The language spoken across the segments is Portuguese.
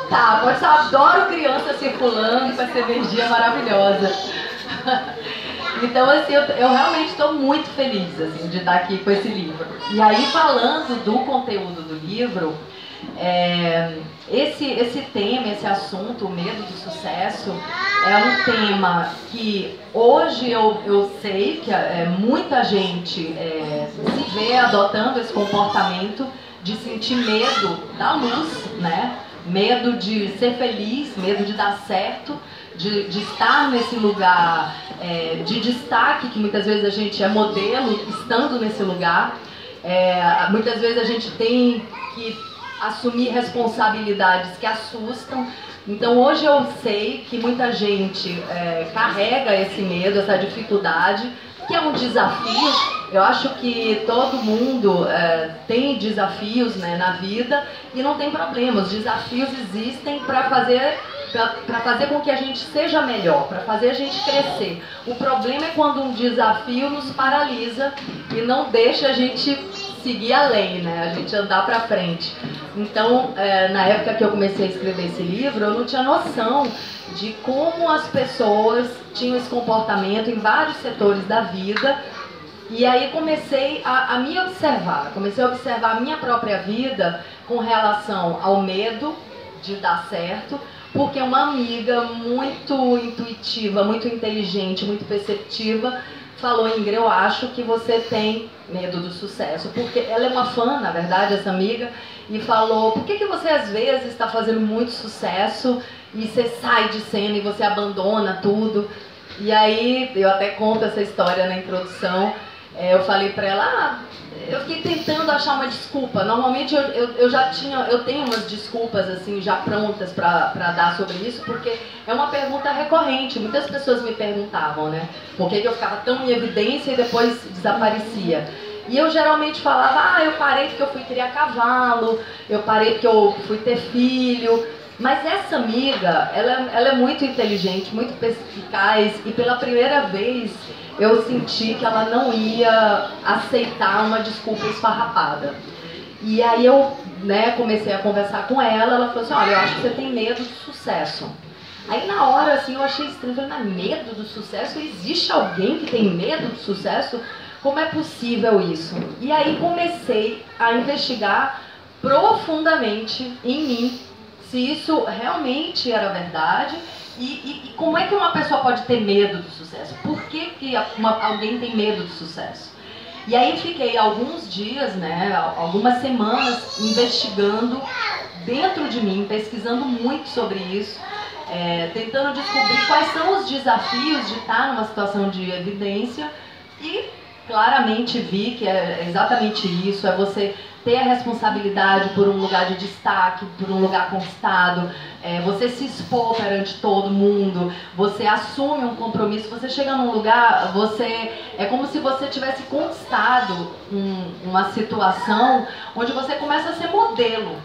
Tá, pode ser, eu adoro criança circulando com essa energia maravilhosa. Então, assim, eu realmente estou muito feliz assim, de estar aqui com esse livro. E aí, falando do conteúdo do livro, esse tema, esse assunto, o medo do sucesso, é um tema que hoje eu sei que muita gente se vê adotando esse comportamento de sentir medo da luz, né? Medo de ser feliz, medo de dar certo, de estar nesse lugar de destaque, que muitas vezes a gente é modelo estando nesse lugar. Muitas vezes a gente tem que assumir responsabilidades que assustam. Então hoje eu sei que muita gente carrega esse medo, essa dificuldade, que é um desafio. Eu acho que todo mundo tem desafios, né, na vida, e não tem problema. Os desafios existem para fazer com que a gente seja melhor, para fazer a gente crescer. O problema é quando um desafio nos paralisa e não deixa a gente seguir além, né, a gente andar para frente. Então, na época que eu comecei a escrever esse livro, eu não tinha noção de como as pessoas tinham esse comportamento em vários setores da vida. E aí comecei a me observar, comecei a observar a minha própria vida com relação ao medo de dar certo, porque uma amiga muito intuitiva, muito inteligente, muito perceptiva, falou: Ingrid, eu acho que você tem medo do sucesso. Porque ela é uma fã, na verdade, essa amiga, e falou: por que você às vezes está fazendo muito sucesso e você sai de cena e você abandona tudo? E aí, eu até conto essa história na introdução. Eu falei pra ela, eu fiquei tentando achar uma desculpa. Normalmente eu tenho umas desculpas assim já prontas pra dar sobre isso, porque é uma pergunta recorrente. Muitas pessoas me perguntavam, né, por que eu ficava tão em evidência e depois desaparecia. E eu geralmente falava: eu parei porque eu fui criar cavalo, eu parei porque eu fui ter filho. Mas essa amiga, ela é muito inteligente, muito perspicaz, e pela primeira vez eu senti que ela não ia aceitar uma desculpa esfarrapada. E aí eu, comecei a conversar com ela falou assim: olha, eu acho que você tem medo do sucesso. Aí na hora, assim, eu achei estranho, eu falei: mas medo do sucesso? Existe alguém que tem medo do sucesso? Como é possível isso? E aí comecei a investigar profundamente em mim, se isso realmente era verdade. E como é que uma pessoa pode ter medo do sucesso? Por que alguém tem medo do sucesso? E aí fiquei alguns dias, algumas semanas investigando dentro de mim, pesquisando muito sobre isso, tentando descobrir quais são os desafios de estar numa situação de evidência, e claramente vi que é exatamente isso: é você ter a responsabilidade por um lugar de destaque, por um lugar conquistado, você se expor perante todo mundo, você assume um compromisso, você chega num lugar, é como se você tivesse conquistado uma situação onde você começa a ser modelo.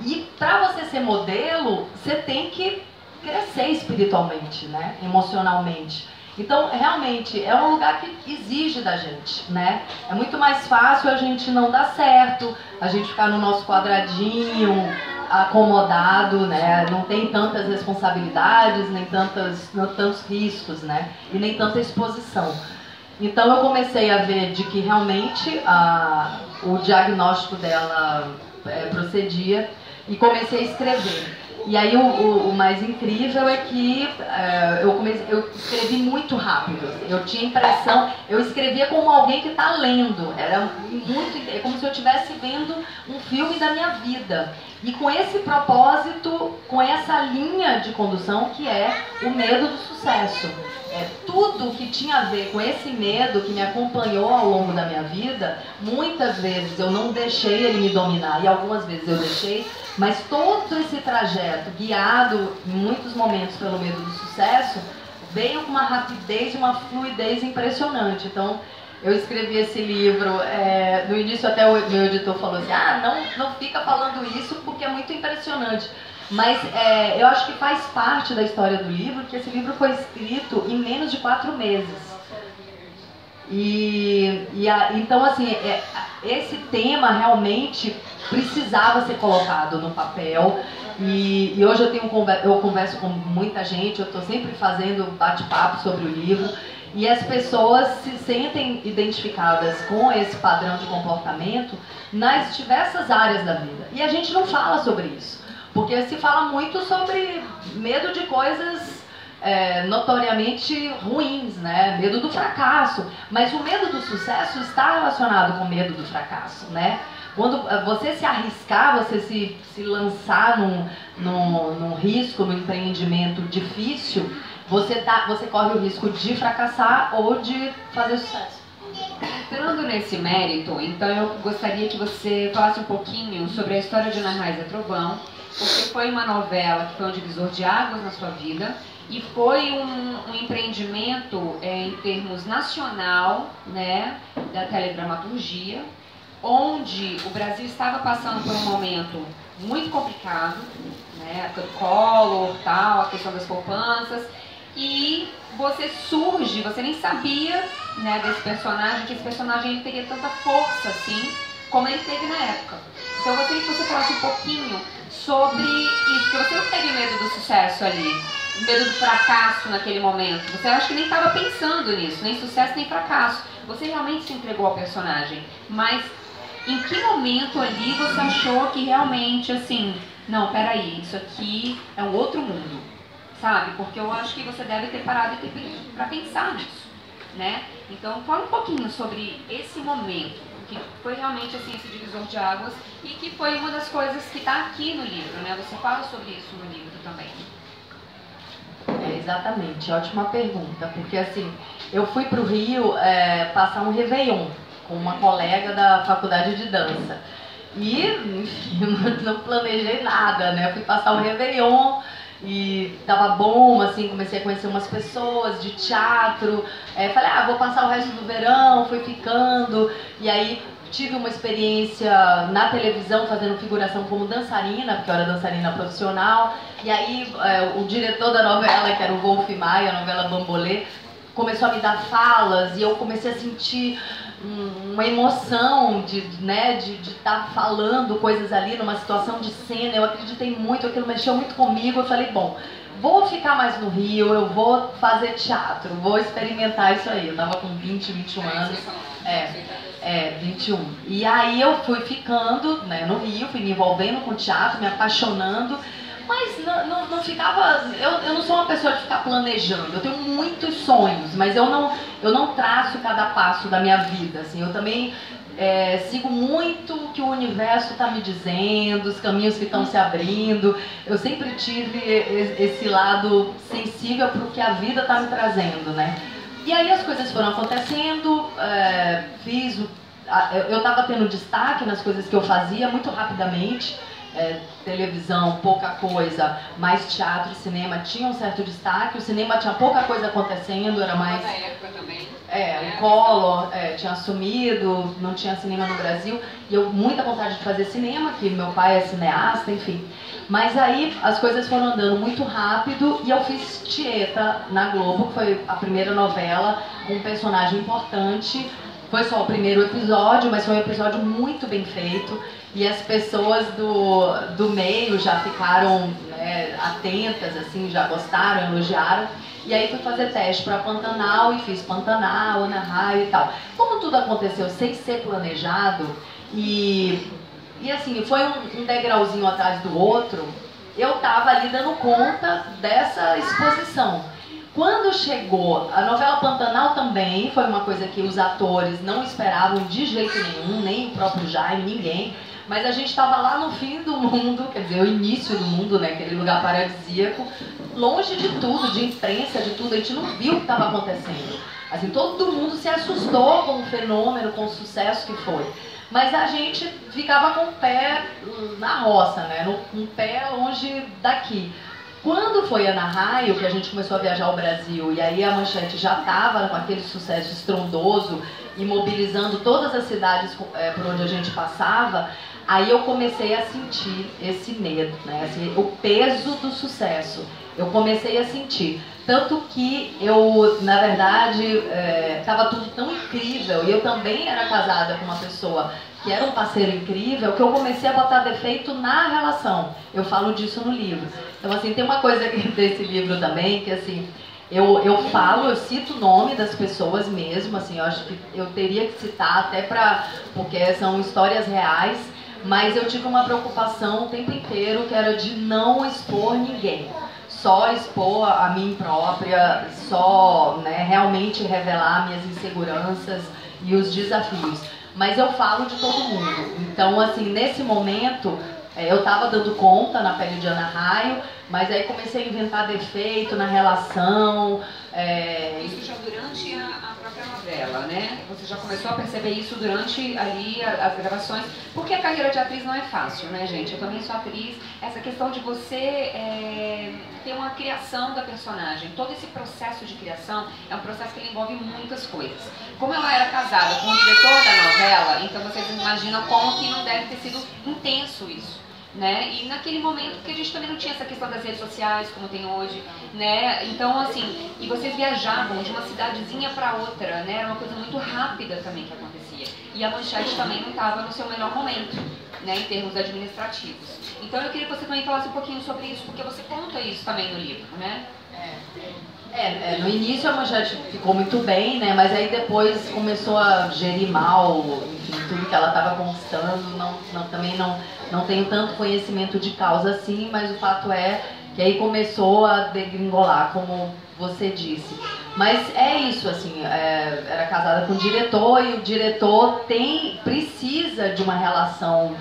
E para você ser modelo, você tem que crescer espiritualmente, né? Emocionalmente. Então, realmente, é um lugar que exige da gente, né? É muito mais fácil a gente não dar certo, a gente ficar no nosso quadradinho, acomodado, né? Não tem tantas responsabilidades, nem tantos riscos, né? E nem tanta exposição. Então, eu comecei a ver de que realmente o diagnóstico dela procedia, e comecei a escrever. E aí o mais incrível é que eu escrevi muito rápido. Eu tinha impressão, eu escrevia como alguém que está lendo. É como se eu estivesse vendo um filme da minha vida. E com esse propósito, com essa linha de condução, que é o medo do sucesso. Tudo que tinha a ver com esse medo que me acompanhou ao longo da minha vida, muitas vezes eu não deixei ele me dominar, e algumas vezes eu deixei, mas todo esse trajeto, guiado em muitos momentos pelo medo do sucesso, veio com uma rapidez e uma fluidez impressionante. Então, eu escrevi esse livro, no início até o meu editor falou assim: não fica falando isso porque é muito impressionante. Mas eu acho que faz parte da história do livro, que esse livro foi escrito em menos de 4 meses. Então, assim, esse tema realmente precisava ser colocado no papel. E hoje eu converso com muita gente, eu estou sempre fazendo bate-papo sobre o livro. E as pessoas se sentem identificadas com esse padrão de comportamento nas diversas áreas da vida. E a gente não fala sobre isso, porque se fala muito sobre medo de coisas notoriamente ruins, né? Medo do fracasso. Mas o medo do sucesso está relacionado com o medo do fracasso, né? Quando você se arriscar, você se lançar num risco, num empreendimento difícil, você corre o risco de fracassar ou de fazer sucesso. Entrando nesse mérito, então eu gostaria que você falasse um pouquinho sobre a história de Ana Raiza Trovão, porque foi uma novela que foi um divisor de águas na sua vida e foi um empreendimento em termos nacional, né, da teledramaturgia, onde o Brasil estava passando por um momento muito complicado, né, a época do Collor, tal, a questão das poupanças, e você surge, você nem sabia, né, desse personagem, que esse personagem ele teria tanta força assim, como ele teve na época. Então eu gostaria que você falasse um pouquinho sobre isso, porque você não teve medo do sucesso ali, medo do fracasso naquele momento, você acha que nem estava pensando nisso, nem sucesso nem fracasso, você realmente se entregou ao personagem, mas em que momento ali você achou que realmente assim, não, peraí, isso aqui é um outro mundo? Sabe? Porque eu acho que você deve ter parado para pensar nisso, né? Então, fala um pouquinho sobre esse momento, que foi realmente assim, esse divisor de águas e que foi uma das coisas que está aqui no livro, né? Você fala sobre isso no livro também. Exatamente, ótima pergunta, porque assim, eu fui para o Rio passar um Réveillon com uma colega da faculdade de dança e, enfim, não planejei nada, né? Eu fui passar um Réveillon e tava bom, assim, comecei a conhecer umas pessoas de teatro, falei, vou passar o resto do verão, fui ficando, e aí tive uma experiência na televisão fazendo figuração como dançarina, porque eu era dançarina profissional, e aí o diretor da novela, que era o Wolf Maia, a novela Bambolê, começou a me dar falas, e eu comecei a sentir uma emoção de estar falando coisas ali numa situação de cena. Eu acreditei muito, aquilo mexeu muito comigo. Eu falei, bom, vou ficar mais no Rio, eu vou fazer teatro, vou experimentar isso aí. Eu tava com 20, 21 anos. 21. E aí eu fui ficando, né, no Rio, fui me envolvendo com teatro, me apaixonando. Mas não ficava. Eu não sou uma pessoa de ficar planejando. Eu tenho muitos sonhos, mas eu não traço cada passo da minha vida. Assim, eu também sigo muito o que o universo está me dizendo, os caminhos que estão se abrindo. Eu sempre tive esse lado sensível para o que a vida está me trazendo, né? E aí as coisas foram acontecendo, eu estava tendo destaque nas coisas que eu fazia muito rapidamente. Televisão, pouca coisa, mais teatro e cinema tinha um certo destaque. O cinema tinha pouca coisa acontecendo, era mais... Na época também. O Collor tinha assumido, não tinha cinema no Brasil. E eu, muita vontade de fazer cinema, que meu pai é cineasta, enfim. Mas aí as coisas foram andando muito rápido e eu fiz Tieta na Globo, que foi a primeira novela com um personagem importante. Foi só o primeiro episódio, mas foi um episódio muito bem feito. E as pessoas do meio já ficaram atentas, assim, já gostaram, elogiaram. E aí fui fazer teste para Pantanal e fiz Pantanal, Ana Raio e tal. Como tudo aconteceu sem ser planejado e assim, foi um degrauzinho atrás do outro, eu tava ali dando conta dessa exposição. Quando chegou a novela Pantanal também, foi uma coisa que os atores não esperavam de jeito nenhum, nem o próprio Jaime, ninguém. Mas a gente estava lá no fim do mundo, quer dizer, o início do mundo, né, aquele lugar paradisíaco, longe de tudo, de imprensa, de tudo, a gente não viu o que estava acontecendo. Assim, todo mundo se assustou com o fenômeno, com o sucesso que foi. Mas a gente ficava com o pé na roça, né, um pé longe daqui. Quando foi Ana Raio, que a gente começou a viajar ao Brasil, e aí a Manchete já estava com aquele sucesso estrondoso e mobilizando todas as cidades por onde a gente passava, aí eu comecei a sentir esse medo, né? Assim, o peso do sucesso. Eu comecei a sentir. Tanto que eu, na verdade, estava tudo tão incrível, e eu também era casada com uma pessoa que era um parceiro incrível, que eu comecei a botar defeito na relação. Eu falo disso no livro. Então, assim, tem uma coisa desse livro também, que assim, eu falo, eu cito o nome das pessoas mesmo, assim, eu acho que eu teria que citar até porque são histórias reais, mas eu tive uma preocupação o tempo inteiro, que era de não expor ninguém. Só expor a mim própria, só, né, realmente revelar minhas inseguranças e os desafios. Mas eu falo de todo mundo. Então, assim, nesse momento, eu estava dando conta na pele de Ana Raio, mas aí comecei a inventar defeito na relação. Isso já durante a própria novela, né? Você já começou a perceber isso durante ali as gravações, porque a carreira de atriz não é fácil, né, gente? Eu também sou atriz. Essa questão de você ter uma criação da personagem, todo esse processo de criação é um processo que envolve muitas coisas. Como ela era casada com o diretor da novela, então vocês imaginam como que não deve ter sido intenso isso. Né? E naquele momento, porque a gente também não tinha essa questão das redes sociais como tem hoje, né? Então, assim, e vocês viajavam de uma cidadezinha para outra, né? Era uma coisa muito rápida também que acontecia. E a Manchete também não estava no seu melhor momento, né? Em termos administrativos. Então, eu queria que você também falasse um pouquinho sobre isso, porque você conta isso também no livro, né? No início a Manchete ficou muito bem, né? Mas aí depois começou a gerir mal, enfim, tudo que ela estava conquistando. Também não tenho tanto conhecimento de causa assim, mas o fato é que aí começou a degringolar, como você disse. Mas é isso, assim, era casada com o diretor, e o diretor precisa de uma relação,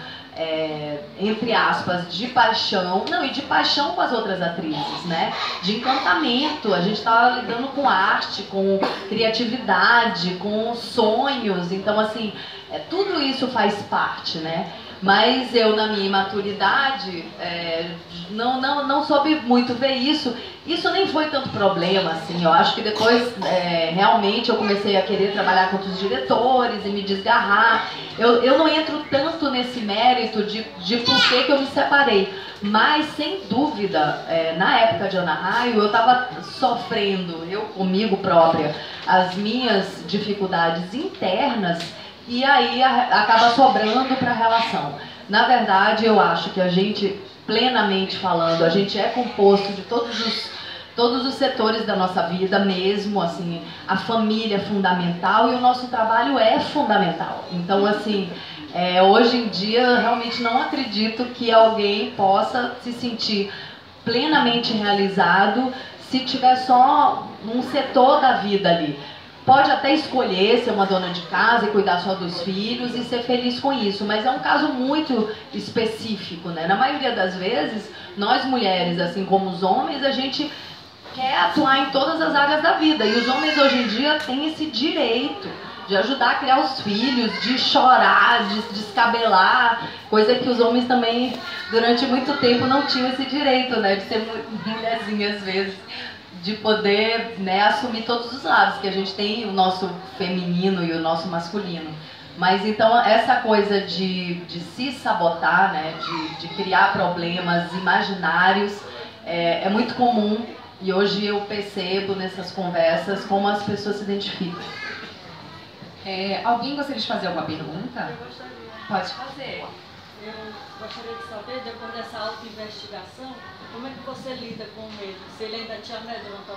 entre aspas, de paixão, não, e de paixão com as outras atrizes, né? De encantamento. A gente estava lidando com arte, com criatividade, com sonhos. Então, assim, tudo isso faz parte, né? Mas eu, na minha imaturidade, não soube muito ver isso. Isso nem foi tanto problema, assim. Eu acho que depois, realmente, eu comecei a querer trabalhar com outros diretores e me desgarrar. Eu não entro tanto nesse mérito de por que eu me separei. Mas, sem dúvida, na época de Ana Raio, eu estava sofrendo, eu comigo própria, as minhas dificuldades internas. E aí acaba sobrando para a relação. Na verdade, eu acho que a gente, plenamente falando, a gente é composto de todos os setores da nossa vida mesmo, assim, a família é fundamental e o nosso trabalho é fundamental. Então, assim, hoje em dia, eu realmente não acredito que alguém possa se sentir plenamente realizado se tiver só um setor da vida ali. Pode até escolher ser uma dona de casa e cuidar só dos filhos e ser feliz com isso, mas é um caso muito específico, né? Na maioria das vezes, nós mulheres, assim como os homens, a gente quer atuar em todas as áreas da vida. E os homens hoje em dia têm esse direito de ajudar a criar os filhos, de chorar, de descabelar, coisa que os homens também, durante muito tempo, não tinham esse direito, né? De ser mulherzinha às vezes. De poder, né, assumir todos os lados, que a gente tem o nosso feminino e o nosso masculino. Mas então essa coisa de se sabotar, né, de criar problemas imaginários, é muito comum, e hoje eu percebo nessas conversas como as pessoas se identificam. Alguém gostaria de fazer alguma pergunta? Pode fazer. Eu gostaria de saber, depois dessa auto-investigação, como é que você lida com o medo? Se ele ainda te amedronta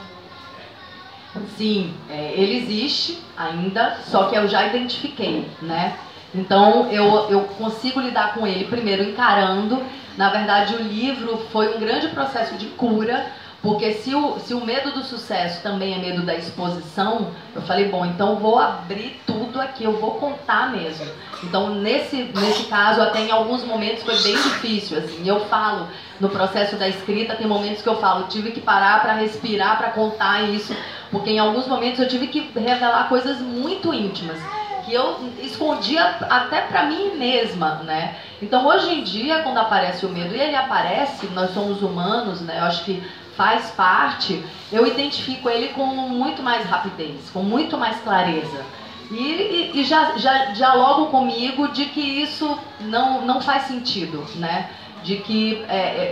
muito? Sim, ele existe ainda, só que eu já identifiquei, né? Então eu consigo lidar com ele primeiro encarando. Na verdade, o livro foi um grande processo de cura, porque se o medo do sucesso também é medo da exposição, eu falei, bom, então eu vou abrir tudo aqui, eu vou contar mesmo. Então, nesse caso, até em alguns momentos foi bem difícil, assim. Eu falo, no processo da escrita, tem momentos que eu falo, tive que parar para respirar, para contar isso, porque em alguns momentos eu tive que revelar coisas muito íntimas, que eu escondia até para mim mesma, né? Então, hoje em dia, quando aparece o medo, e ele aparece, nós somos humanos, né? Eu acho que faz parte, eu identifico ele com muito mais rapidez, com muito mais clareza. E já dialogo comigo de que isso não faz sentido, né? de que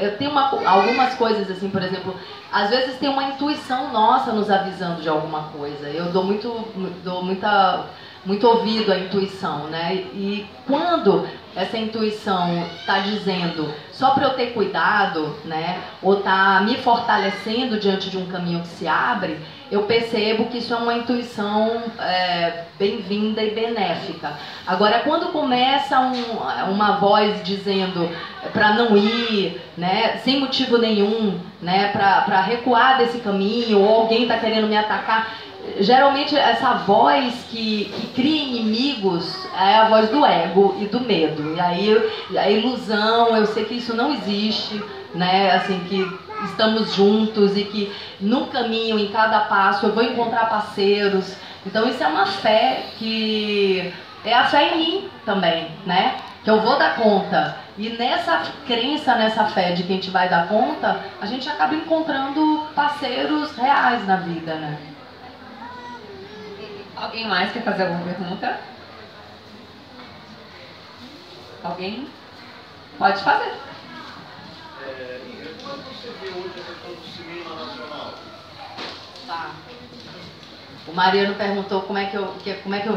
eu tenho algumas coisas assim, por exemplo, às vezes tem uma intuição nossa nos avisando de alguma coisa. Eu dou muito ouvido à intuição, né? E quando essa intuição está dizendo só para eu ter cuidado, né? Ou está me fortalecendo diante de um caminho que se abre, eu percebo que isso é uma intuição bem-vinda e benéfica. Agora, quando começa uma voz dizendo para não ir, né? Sem motivo nenhum, né? Para recuar desse caminho, ou alguém está querendo me atacar, geralmente essa voz que cria inimigos é a voz do ego e do medo. E aí a ilusão, eu sei que isso não existe, né? Assim, que estamos juntos e que no caminho, em cada passo, eu vou encontrar parceiros. Então isso é uma fé que é a fé em mim também, né? Que eu vou dar conta. E nessa crença, nessa fé de que a gente vai dar conta, a gente acaba encontrando parceiros reais na vida, né? Alguém mais quer fazer alguma pergunta? Alguém? Pode fazer. Quando você vê hoje a questão do cinema nacional? Tá. O Mariano perguntou como é que eu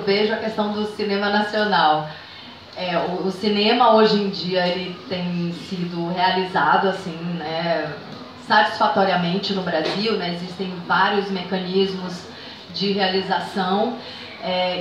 vejo a questão do cinema nacional. O cinema hoje em dia ele tem sido realizado assim, né, satisfatoriamente no Brasil, né? Existem vários mecanismos de realização,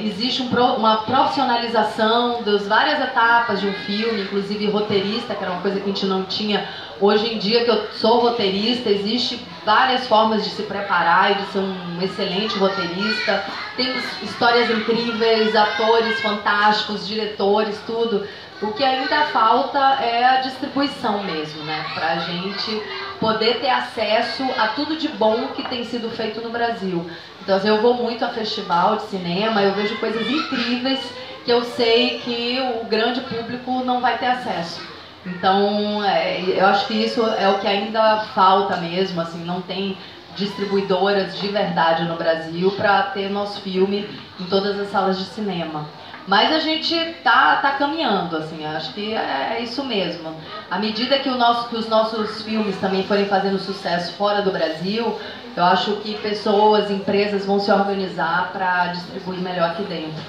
existe uma profissionalização das várias etapas de um filme, inclusive roteirista, que era uma coisa que a gente não tinha. Hoje em dia que eu sou roteirista, existe várias formas de se preparar e de ser um excelente roteirista. Temos histórias incríveis, atores fantásticos, diretores, tudo. O que ainda falta é a distribuição mesmo, né? Pra gente poder ter acesso a tudo de bom que tem sido feito no Brasil. Então, assim, eu vou muito a festival de cinema, eu vejo coisas incríveis que eu sei que o grande público não vai ter acesso. Então, eu acho que isso é o que ainda falta mesmo, assim, não tem distribuidoras de verdade no Brasil para ter nosso filme em todas as salas de cinema. Mas a gente tá caminhando, assim, acho que é isso mesmo. À medida que os nossos filmes também forem fazendo sucesso fora do Brasil, eu acho que pessoas, empresas vão se organizar para distribuir melhor aqui dentro.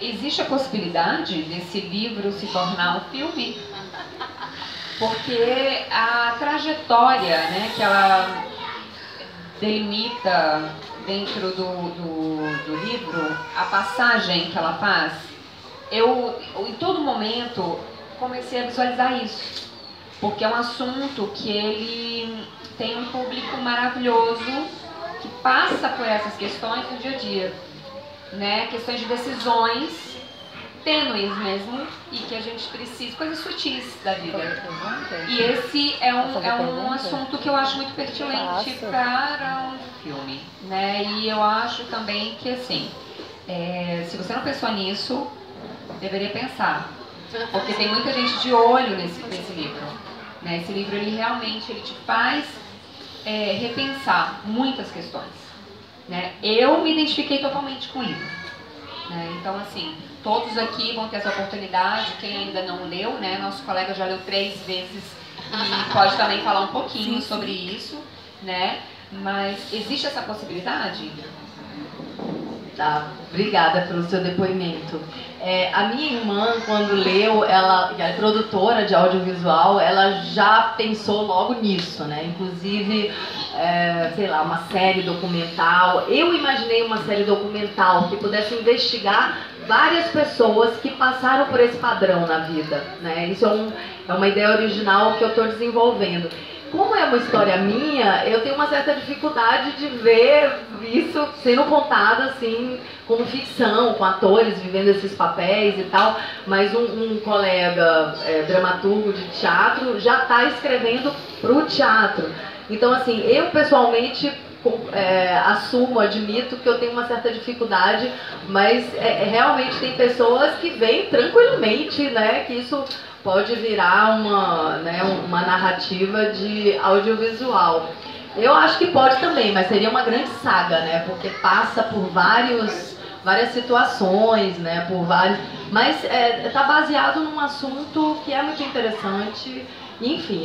Existe a possibilidade desse livro se tornar um filme? Porque a trajetória, né, que ela delimita dentro do livro, a passagem que ela faz, eu em todo momento comecei a visualizar isso, porque é um assunto que ele tem um público maravilhoso que passa por essas questões no dia a dia, né? Questões de decisões tênues mesmo e que a gente precisa, coisas sutis da vida. E esse é um assunto que eu acho muito pertinente para um filme, né? E eu acho também que, assim, se você não pensou nisso, deveria pensar, porque tem muita gente de olho nesse livro, né? Esse livro, ele realmente te faz repensar muitas questões, né? Eu me identifiquei totalmente com o livro, né? Então, assim, todos aqui vão ter essa oportunidade. Quem ainda não leu, né? Nosso colega já leu 3 vezes e pode também falar um pouquinho sobre isso, né? Mas existe essa possibilidade? Tá, obrigada pelo seu depoimento. A minha irmã, quando leu, ela é produtora de audiovisual, ela já pensou logo nisso, né? Inclusive, sei lá, uma série documental. Eu imaginei uma série documental que pudesse investigar várias pessoas que passaram por esse padrão na vida, né? Isso é uma ideia original que eu estou desenvolvendo. Como é uma história minha, eu tenho uma certa dificuldade de ver isso sendo contado assim, como ficção, com atores vivendo esses papéis e tal, mas um colega dramaturgo de teatro já está escrevendo para o teatro. Então, assim, eu pessoalmente admito que eu tenho uma certa dificuldade, mas realmente tem pessoas que veem tranquilamente, né, que isso pode virar uma narrativa de audiovisual. Eu acho que pode também, mas seria uma grande saga, né? Porque passa por várias situações, né? Por vários. Mas tá baseado num assunto que é muito interessante. Enfim,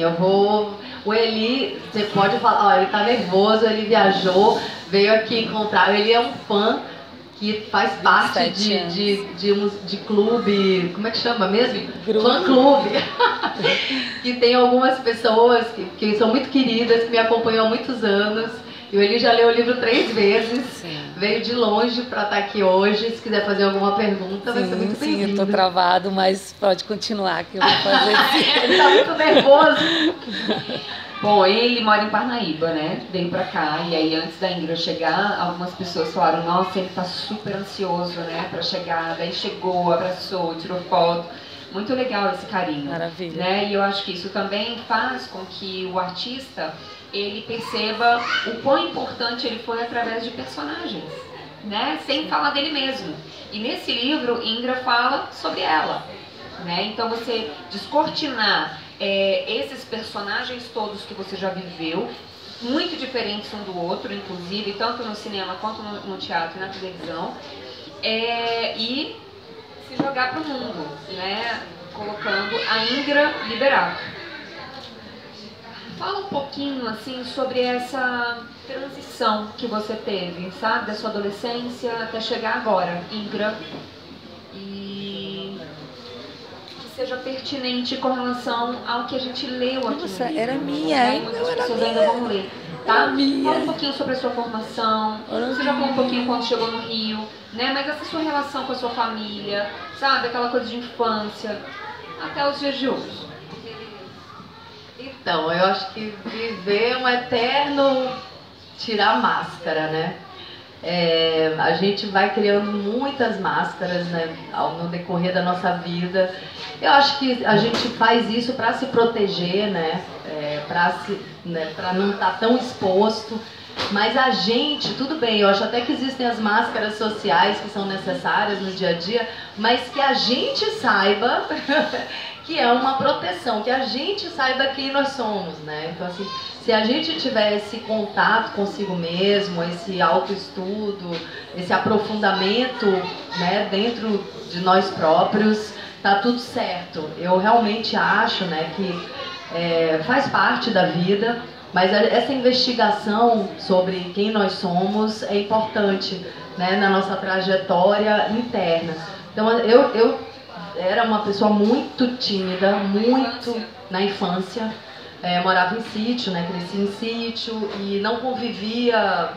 o Eli, você pode falar, ó, ele tá nervoso, ele viajou, veio aqui encontrar. Ele é um fã que faz parte de clube, como é que chama mesmo? Fã-clube. Que tem algumas pessoas que são muito queridas, que me acompanham há muitos anos. E o Eli já leu o livro 3 vezes. Sim. Veio de longe para estar aqui hoje. Se quiser fazer alguma pergunta, vai ser muito bem-vindo. Sim, eu tô travado, mas pode continuar que eu vou fazer. Ele tá muito nervoso. Bom, ele mora em Parnaíba, né? Veio pra cá, e aí antes da Ingrid chegar, algumas pessoas falaram, nossa, ele tá super ansioso, né, pra chegar. Daí chegou, abraçou, tirou foto. Muito legal esse carinho. Maravilha. Né? E eu acho que isso também faz com que o artista, ele perceba o quão importante ele foi através de personagens, né? Sem falar dele mesmo. E nesse livro, Ingra fala sobre ela, né? Então você descortinar esses personagens todos que você já viveu, muito diferentes um do outro, inclusive, tanto no cinema quanto no teatro e na televisão, e se jogar para o mundo, né? Colocando a Ingra Liberato. Fala um pouquinho assim sobre essa transição que você teve, sabe? Da sua adolescência até chegar agora, Ingra. E que seja pertinente com relação ao que a gente leu aqui. Nossa, no livro, era minha, né? hein? Muitas pessoas ainda vão ler, tá? Fala um pouquinho sobre a sua formação. Você já falou um pouquinho quando chegou no Rio, né? Mas essa sua relação com a sua família, sabe? Aquela coisa de infância, até os dias de hoje. Então, eu acho que viver é um eterno tirar máscara, né? A gente vai criando muitas máscaras, né, no decorrer da nossa vida. Eu acho que a gente faz isso para se proteger, né? Para não estar tão exposto. Mas a gente, tudo bem, eu acho até que existem as máscaras sociais que são necessárias no dia a dia, mas que a gente saiba que é uma proteção, que a gente saiba quem nós somos, né? Então, assim, se a gente tiver esse contato consigo mesmo, esse autoestudo, esse aprofundamento, né, dentro de nós próprios, tá tudo certo. Eu realmente acho, né, que faz parte da vida, mas essa investigação sobre quem nós somos é importante, né, na nossa trajetória interna. Então, eu era uma pessoa muito tímida, muito na infância. Morava em sítio, né? Cresci em sítio e não convivia,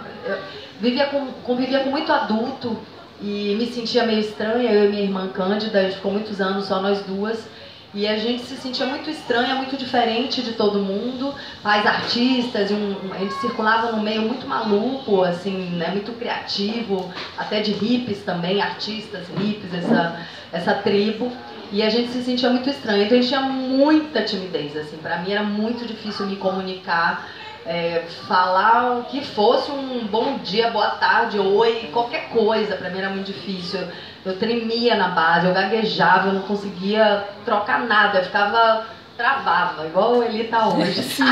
convivia com muito adulto e me sentia meio estranha, eu e minha irmã Cândida, a gente ficou muitos anos só nós duas. E a gente se sentia muito estranha, muito diferente de todo mundo, pais artistas, a gente circulava num meio muito maluco, assim, né, muito criativo, até de hippies também, artistas, hippies, essa tribo. E a gente se sentia muito estranha, então a gente tinha muita timidez, assim, pra mim era muito difícil me comunicar, falar o que fosse um bom dia, boa tarde, oi, qualquer coisa, pra mim era muito difícil. Eu tremia na base, eu gaguejava, eu não conseguia trocar nada, eu ficava travava, igual ele tá hoje.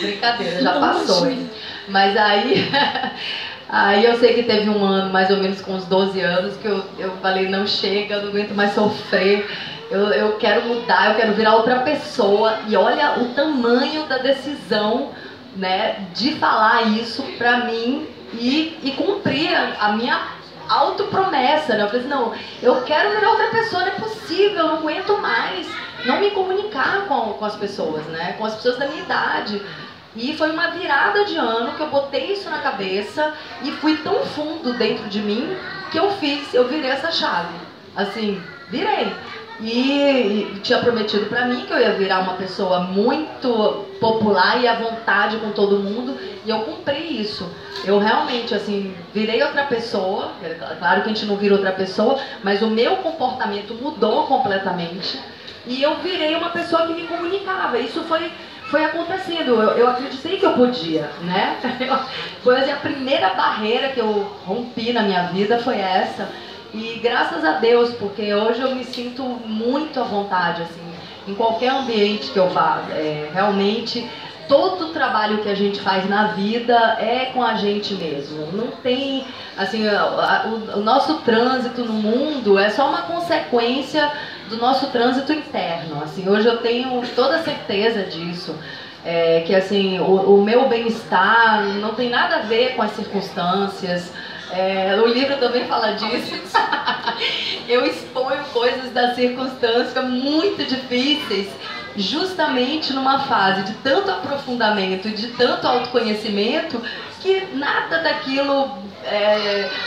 Brincadeira, já passou, hein? Mas aí eu sei que teve um ano, mais ou menos com uns 12 anos, que eu falei, não chega, eu não aguento mais sofrer, eu quero mudar, eu quero virar outra pessoa. E olha o tamanho da decisão, né, de falar isso pra mim e cumprir a minha autopromessa, né? Eu falei assim, não, eu quero virar outra pessoa, não é possível, eu não aguento mais não me comunicar com as pessoas, né? Com as pessoas da minha idade. E foi uma virada de ano que eu botei isso na cabeça e fui tão fundo dentro de mim que eu virei essa chave. Assim, virei. E tinha prometido pra mim que eu ia virar uma pessoa muito popular e à vontade com todo mundo, e eu cumpri isso. Eu realmente, assim, virei outra pessoa. Claro que a gente não vira outra pessoa, mas o meu comportamento mudou completamente e eu virei uma pessoa que me comunicava. Isso foi acontecendo, eu acreditei que eu podia, né? Foi assim, a primeira barreira que eu rompi na minha vida foi essa. E graças a Deus, porque hoje eu me sinto muito à vontade, assim, em qualquer ambiente que eu vá. Realmente todo o trabalho que a gente faz na vida é com a gente mesmo. Não tem, assim, o nosso trânsito no mundo é só uma consequência do nosso trânsito interno. Assim, hoje eu tenho toda a certeza disso. Que assim, o meu bem-estar não tem nada a ver com as circunstâncias. O livro também fala disso. Eu exponho coisas da circunstância muito difíceis, justamente numa fase de tanto aprofundamento e de tanto autoconhecimento, que nada daquilo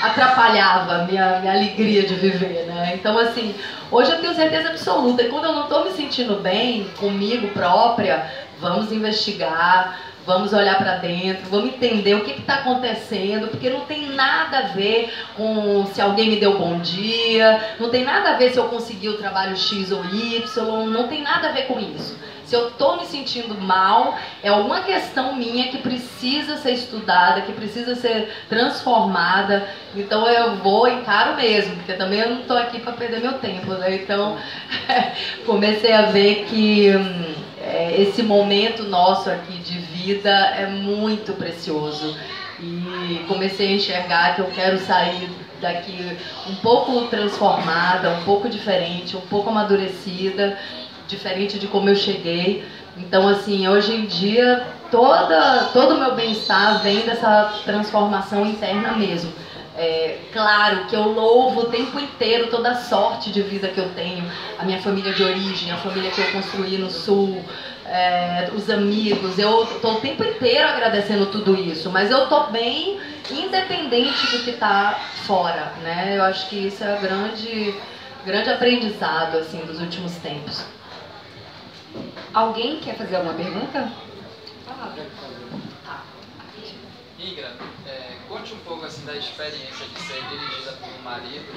atrapalhava a minha alegria de viver, né? Então, assim, hoje eu tenho certeza absoluta, e quando eu não estou me sentindo bem comigo própria, vamos investigar, vamos olhar para dentro, vamos entender o que está acontecendo, porque não tem nada a ver com se alguém me deu bom dia, não tem nada a ver se eu consegui o trabalho X ou Y, não tem nada a ver com isso. Se eu estou me sentindo mal, é uma questão minha que precisa ser estudada, que precisa ser transformada. Então eu vou, encaro mesmo, porque também eu não estou aqui para perder meu tempo, né? Então comecei a ver que esse momento nosso aqui de vida é muito precioso. E comecei a enxergar que eu quero sair daqui um pouco transformada, um pouco diferente, um pouco amadurecida, diferente de como eu cheguei. Então, assim, hoje em dia, todo o meu bem-estar vem dessa transformação interna mesmo. Claro que eu louvo o tempo inteiro toda a sorte de vida que eu tenho, a minha família de origem, a família que eu construí no Sul, os amigos. Eu estou o tempo inteiro agradecendo tudo isso, mas eu estou bem independente do que está fora, né? Eu acho que isso é o grande aprendizado assim, dos últimos tempos. Alguém quer fazer alguma pergunta? Ingra, conte um pouco assim da experiência de ser dirigida por um marido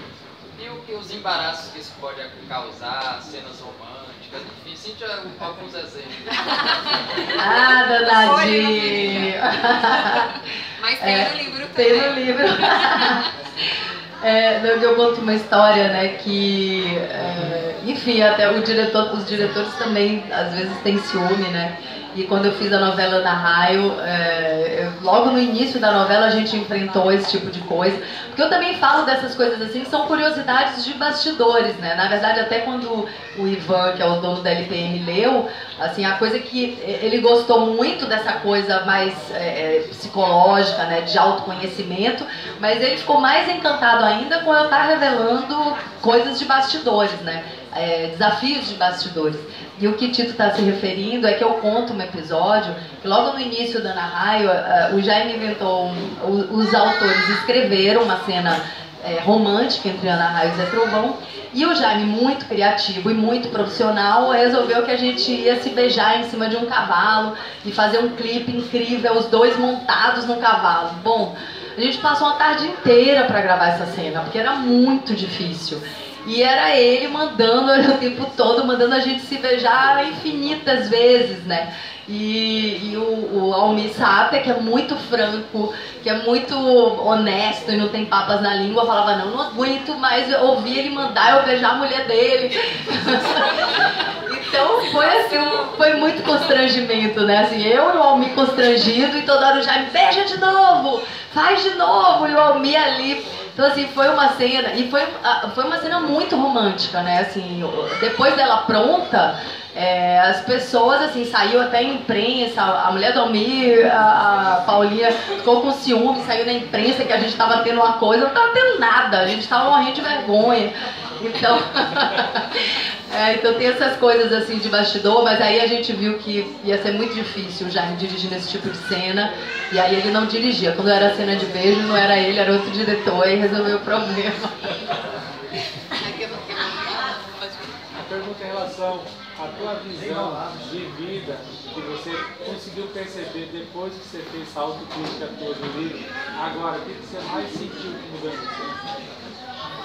e os embaraços que isso pode causar, cenas românticas, enfim, cite alguns exemplos. Danadinho! Mas tem no livro também. Tem no livro. Eu conto uma história, né, que, enfim, até os diretores também às vezes têm ciúme, né, e quando eu fiz a novela na Raio, logo no início da novela a gente enfrentou esse tipo de coisa, porque eu também falo dessas coisas assim, que são curiosidades de bastidores, né, na verdade até quando o Ivan, que é o dono da LPM, leu, assim, a coisa que ele gostou muito dessa coisa mais psicológica, né, de autoconhecimento, mas ele ficou mais encantado ainda com eu estar revelando coisas de bastidores, né, desafios de bastidores. E o que Tito está se referindo é que eu conto um episódio que logo no início da Ana Raio, o Jaime inventou, os autores escreveram uma cena romântica entre Ana Raio e Zé Trovão, e o Jaime, muito criativo e muito profissional, resolveu que a gente ia se beijar em cima de um cavalo e fazer um clipe incrível, os dois montados no cavalo. Bom, a gente passou uma tarde inteira para gravar essa cena, porque era muito difícil. E era ele mandando o tempo todo, mandando a gente se beijar infinitas vezes, né? E o Almir Sater, que é muito franco, que é muito honesto e não tem papas na língua, falava, não aguento mais ouvir ele mandar eu beijar a mulher dele. Então foi assim, foi muito constrangimento, né? Assim, eu e o Almir constrangido e toda hora o Jaime, beija de novo, faz de novo, e o Almir ali. Então, assim, foi uma cena, e foi uma cena muito romântica, né, assim, depois dela pronta, as pessoas, assim, saiu até em imprensa, a mulher do Almir, a Paulinha, ficou com ciúme, saiu na imprensa que a gente tava tendo uma coisa, não tava tendo nada, a gente tava morrendo de vergonha, então... então tem essas coisas assim de bastidor, mas aí a gente viu que ia ser muito difícil o Jaime dirigindo esse tipo de cena, e aí ele não dirigia. Quando era cena de beijo, não era ele, era outro diretor, e resolveu o problema. A pergunta em relação à tua visão de vida, que você conseguiu perceber depois que você fez essa autocrítica toda no livro, agora, o que você mais sentiu que mudou em você?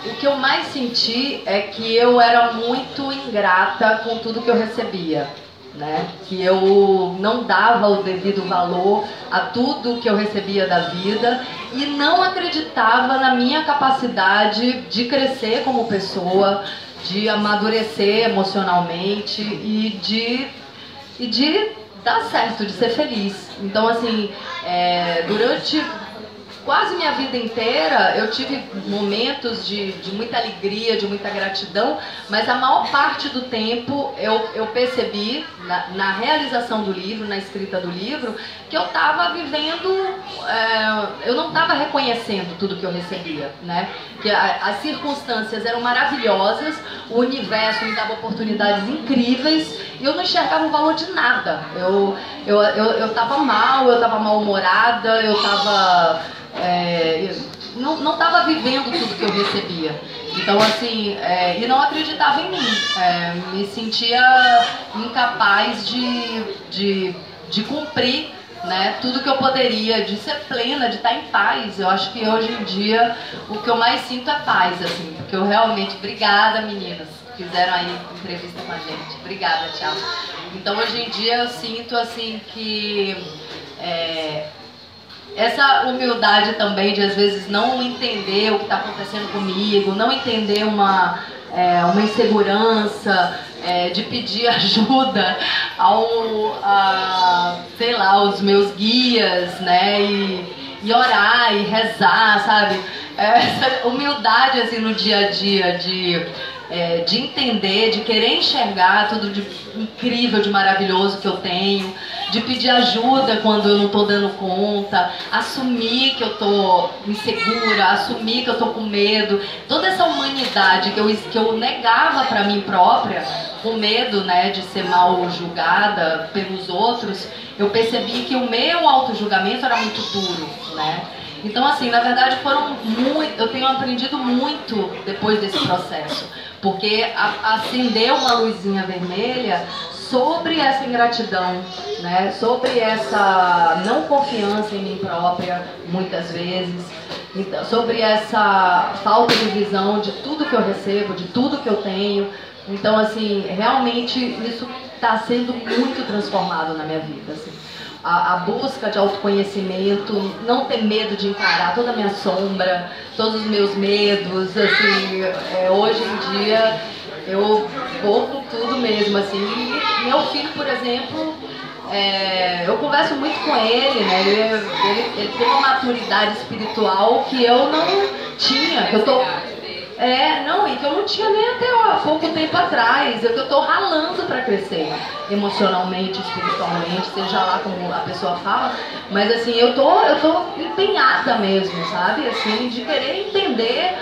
O que eu mais senti é que eu era muito ingrata com tudo que eu recebia, né? Que eu não dava o devido valor a tudo que eu recebia da vida e não acreditava na minha capacidade de crescer como pessoa, de amadurecer emocionalmente e de dar certo, de ser feliz. Então, assim, durante quase minha vida inteira, eu tive momentos de muita alegria, de muita gratidão, mas a maior parte do tempo eu percebi, na realização do livro, na escrita do livro, que eu estava vivendo, eu não estava reconhecendo tudo que eu recebia, né? Que as circunstâncias eram maravilhosas, o universo me dava oportunidades incríveis e eu não enxergava o valor de nada. Eu estava mal, eu estava mal-humorada, eu estava... não estava vivendo tudo que eu recebia. Então, assim, e não acreditava em mim. Me sentia incapaz de cumprir, né, tudo que eu poderia, de ser plena, de estar em paz. Eu acho que hoje em dia o que eu mais sinto é paz, assim, porque eu realmente... Obrigada, meninas, que fizeram aí entrevista com a gente. Obrigada, tchau. Então, hoje em dia eu sinto, assim, que... essa humildade também de às vezes não entender o que está acontecendo comigo, não entender uma insegurança, de pedir ajuda sei lá, aos meus guias, né, e orar e rezar, sabe? Essa humildade assim no dia a dia de entender, de querer enxergar tudo de incrível, de maravilhoso que eu tenho, de pedir ajuda quando eu não estou dando conta, assumir que eu estou insegura, assumir que eu estou com medo. Toda essa humanidade que eu negava para mim própria, com medo, né, de ser mal julgada pelos outros, eu percebi que o meu auto-julgamento era muito duro, né? Então, assim, na verdade eu tenho aprendido muito depois desse processo, porque acendeu uma luzinha vermelha sobre essa ingratidão, né? Sobre essa não confiança em mim própria, muitas vezes, sobre essa falta de visão de tudo que eu recebo, de tudo que eu tenho. Então, assim, realmente isso está sendo muito transformado na minha vida, assim. A busca de autoconhecimento, não ter medo de encarar toda a minha sombra, todos os meus medos, assim, hoje em dia eu vou com tudo mesmo, assim. E meu filho, por exemplo, eu converso muito com ele, né? Ele tem uma maturidade espiritual que eu não tinha, que eu tô... e que eu não tinha nem até há pouco tempo atrás, que eu tô ralando para crescer emocionalmente, espiritualmente, seja lá como a pessoa fala, mas assim, eu tô empenhada mesmo, sabe? Assim, de querer entender,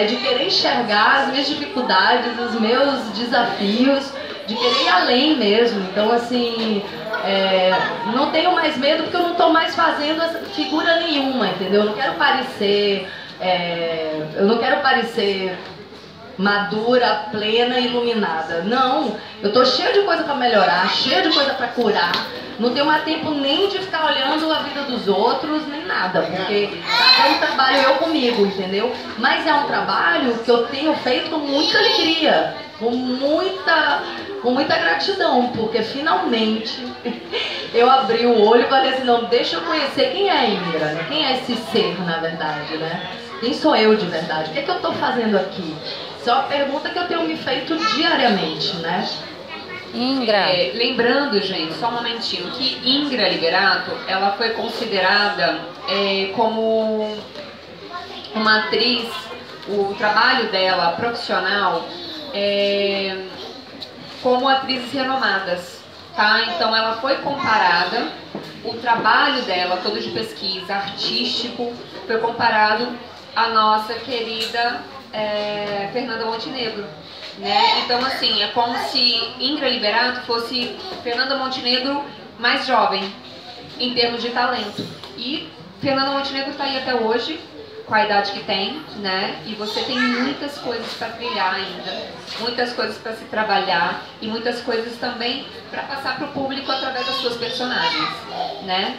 de querer enxergar as minhas dificuldades, os meus desafios, de querer ir além mesmo. Então, assim, não tenho mais medo porque eu não tô mais fazendo figura nenhuma, entendeu? Eu não quero parecer... eu não quero parecer madura, plena e iluminada. Não, eu tô cheia de coisa para melhorar, cheia de coisa para curar. Não tenho mais tempo nem de ficar olhando a vida dos outros, nem nada, porque tá um trabalho eu comigo, entendeu? Mas é um trabalho que eu tenho feito com muita alegria, com muita gratidão, porque finalmente eu abri o olho e falei assim, não, deixa eu conhecer quem é a Ingra, né? Quem é esse ser, na verdade, né? Quem sou eu de verdade? O que é que eu estou fazendo aqui? Isso é uma pergunta que eu tenho me feito diariamente, né? Ingra. Lembrando, gente, só um momentinho, que Ingra Liberato, ela foi considerada como uma atriz, o trabalho dela profissional, como atrizes renomadas, tá? Então ela foi comparada, o trabalho dela, todo de pesquisa, artístico, foi comparado à nossa querida Fernanda Montenegro, né? Então, assim, é como se Ingra Liberato fosse Fernanda Montenegro mais jovem, em termos de talento. E Fernanda Montenegro está aí até hoje, com a idade que tem, né? E você tem muitas coisas para trilhar ainda, muitas coisas para se trabalhar e muitas coisas também para passar para o público através das suas personagens, né?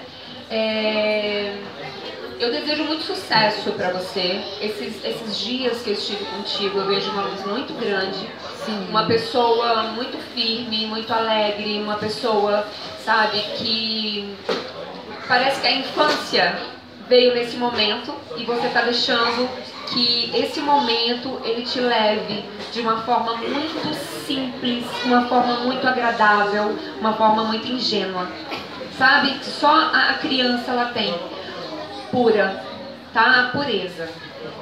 Eu desejo muito sucesso para você. Esses dias que eu estive contigo, eu vejo uma luz muito grande. Sim. Uma pessoa muito firme, muito alegre, uma pessoa, sabe, que parece que a infância veio nesse momento e você está deixando que esse momento ele te leve de uma forma muito simples, uma forma muito agradável, uma forma muito ingênua, sabe? Só a criança ela tem, pura, tá? A pureza.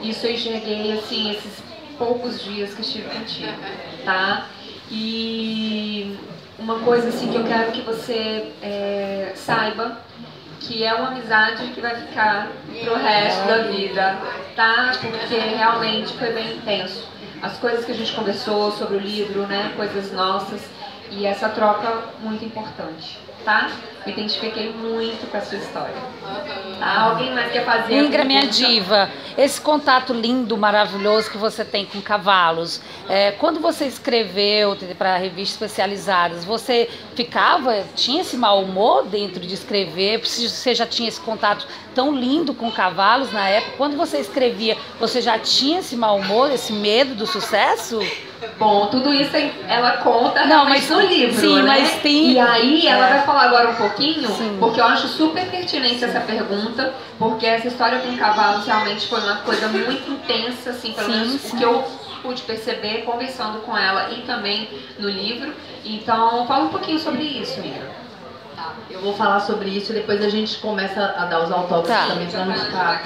Isso eu enxerguei assim esses poucos dias que estive contigo, tá? E uma coisa assim que eu quero que você saiba, que é uma amizade que vai ficar pro resto da vida, tá? Porque realmente foi bem intenso. As coisas que a gente conversou sobre o livro, né? Coisas nossas, e essa troca muito importante, tá? Me identifiquei muito com a sua história. Tá? Alguém mais quer fazer? Ingra, minha diva, esse contato lindo, maravilhoso que você tem com cavalos, quando você escreveu para revistas especializadas, você tinha esse mau humor dentro de escrever? Você já tinha esse contato tão lindo com cavalos na época? Quando você escrevia, você já tinha esse mau humor, esse medo do sucesso? Bom, tudo isso ela conta realmente no livro, sim, né? Mas tem... E aí ela vai falar agora um pouquinho, sim, porque eu acho super pertinente essa pergunta, porque essa história com cavalos realmente foi uma coisa muito intensa, assim, pelo menos o que eu pude perceber conversando com ela e também no livro. Então, fala um pouquinho sobre isso, Mira. Tá, eu vou falar sobre isso e depois a gente começa a dar os autógrafos também para não ficar...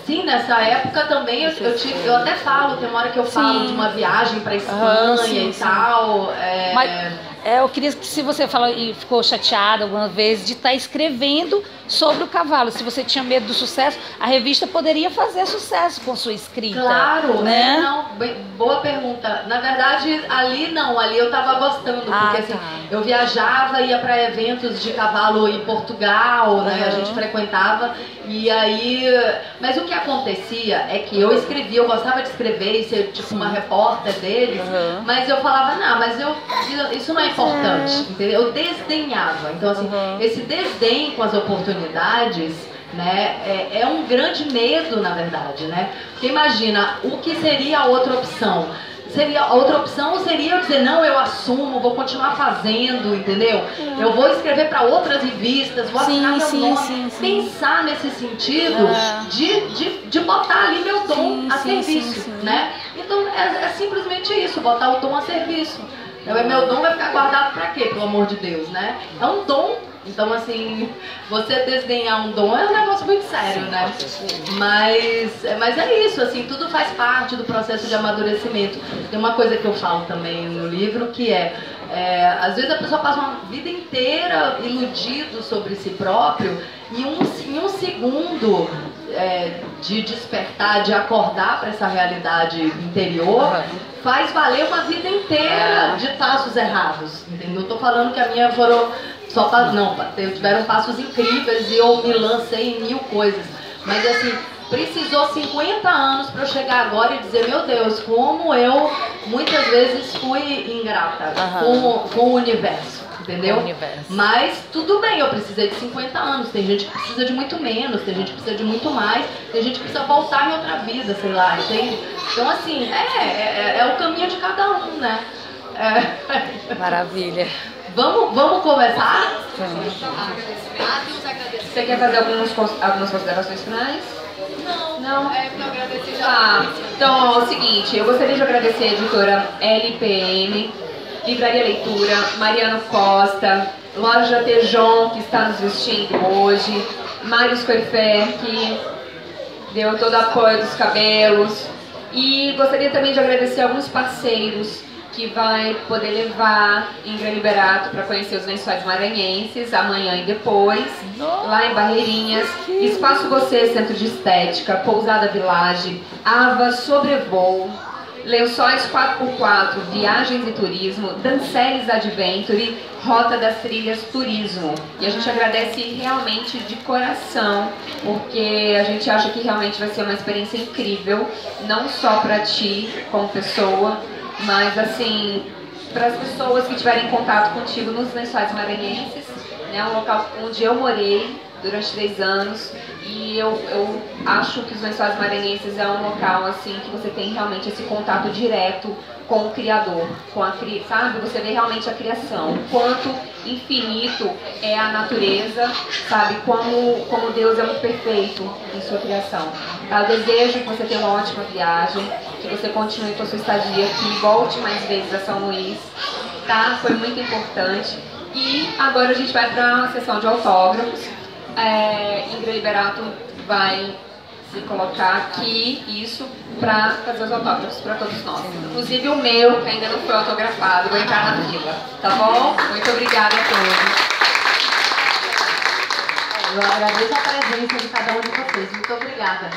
sim, nessa época também eu até falo, tem uma hora que eu falo de uma viagem para Espanha e tal. Mas eu queria que, se você falou e ficou chateada alguma vez de estar escrevendo sobre o cavalo, se você tinha medo do sucesso, a revista poderia fazer sucesso com sua escrita. Claro, né? Não, boa pergunta. Na verdade, ali eu tava gostando, porque assim, eu viajava, ia para eventos de cavalo em Portugal, né? A gente frequentava, e aí... Mas o que acontecia é que eu escrevia, eu gostava de escrever e ser tipo uma repórter deles, mas eu falava, não, mas isso não é importante, entendeu? Eu desdenhava. Então assim, esse desdém com as oportunidades, né, é um grande medo, na verdade, né? Porque imagina, o que seria a outra opção? A outra opção seria eu dizer, não, eu assumo, vou continuar fazendo, entendeu? Eu vou escrever para outras revistas, vou assinar meu nome. Pensar nesse sentido de botar ali meu dom a serviço, né? Então é simplesmente isso, botar o dom a serviço. Meu dom vai ficar guardado para quê, pelo amor de Deus, né? É um dom. Então, assim, você desdenhar um dom é um negócio muito sério, né? Mas é isso, assim, tudo faz parte do processo de amadurecimento. Tem uma coisa que eu falo também no livro, que às vezes a pessoa passa uma vida inteira iludido sobre si próprio, e em um segundo de despertar, de acordar para essa realidade interior, faz valer uma vida inteira de passos errados, entendeu? Eu tô falando que a minha foram... tiveram passos incríveis e eu me lancei em 1000 coisas. Mas assim, precisou 50 anos para eu chegar agora e dizer, meu Deus, como eu muitas vezes fui ingrata com o universo, entendeu? Mas tudo bem, eu precisei de 50 anos. Tem gente que precisa de muito menos, tem gente que precisa de muito mais, tem gente que precisa voltar em outra vida, sei lá, entende? Então assim, é o caminho de cada um, né? Maravilha. Vamos começar? Você quer fazer algumas considerações finais? Não. Porque eu agradeci já. Então, é o seguinte, eu gostaria de agradecer a editora LPM, Livraria Leitura, Mariano Costa, Loja Tejon, que está nos vestindo hoje, Mário Scoifé, que deu todo o apoio dos cabelos, e gostaria também de agradecer alguns parceiros que vai poder levar Ingra Liberato para conhecer os Lençóis Maranhenses amanhã e depois, lá em Barreirinhas, Espaço Você, Centro de Estética, Pousada Village, Ava Sobrevoo, Lençóis 4x4, Viagens e Turismo, Danceles Adventure, Rota das Trilhas Turismo. E a gente agradece realmente de coração, porque a gente acha que realmente vai ser uma experiência incrível, não só para ti como pessoa, mas assim, para as pessoas que tiverem contato contigo nos Lençóis Maranhenses, né? Um local onde eu morei durante 3 anos, e eu acho que os Lençóis Maranhenses é um local assim que você tem realmente esse contato direto com o Criador, sabe? Você vê realmente a criação, o quanto infinito é a natureza, sabe? Como Deus é muito perfeito em sua criação. Tá? Eu desejo que você tenha uma ótima viagem, que você continue com a sua estadia aqui, volte mais vezes a São Luís, tá? Foi muito importante. E agora a gente vai para uma sessão de autógrafos. Ingrid Liberato vai se colocar aqui, isso, para fazer os autógrafos para todos nós. Inclusive o meu, que ainda não foi autografado, vou entrar na fila, tá bom? Muito obrigada a todos. Eu agradeço a presença de cada um de vocês. Muito obrigada.